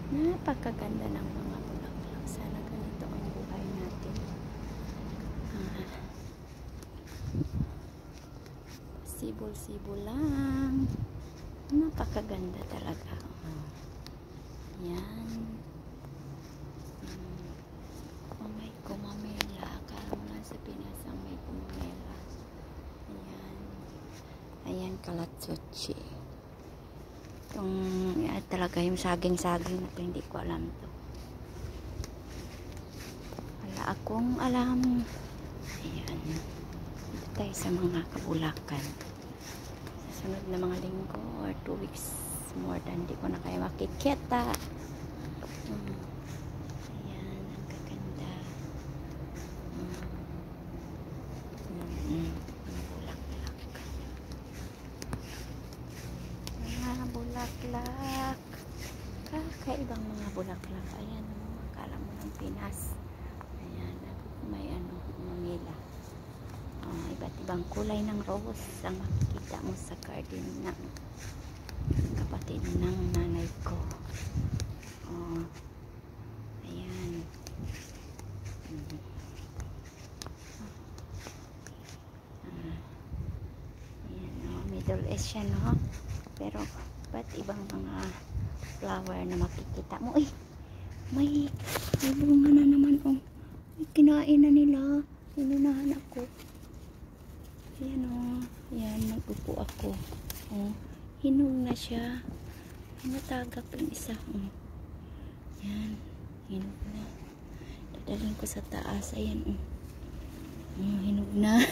Napakaganda ng mga bulaklak. Sana ganito ang buhay natin. Sibol-sibol lang. Napakaganda talaga. Yan. May kumamela. Akala mo lang sa Pinas ang may kumamela. Ayan. Ayan, kalatsuchi. Itong talaga yung saging-saging na ito, hindi ko alam to. Wala akong alam. Ayan. Dito tayo sa mga kabulakan. Sa sunod na mga linggo or 2 weeks more than hindi ko na kayo makikita. Ayan, ang gaganda. Mga bulaklak. Kakaibang mga bulaklak. Ayan, akala mo ng Pinas. Ayan, may Manila. Iba't ibang kulay ng rose ang makikita mo sa garden ng kapatid ng nanay ko. Ayan. Ayan, Middle East siya, no? Pero ba't ibang mga flower na makikita mo? Ay, may bunga na naman, may kinain na nila. Inunahan ako. Ayan, ayan, nag-upo ako. Hinog na siya. Natagap yung isa. Ayan, hinog na. Dadalhin ko sa taas. Ayan, hinog na.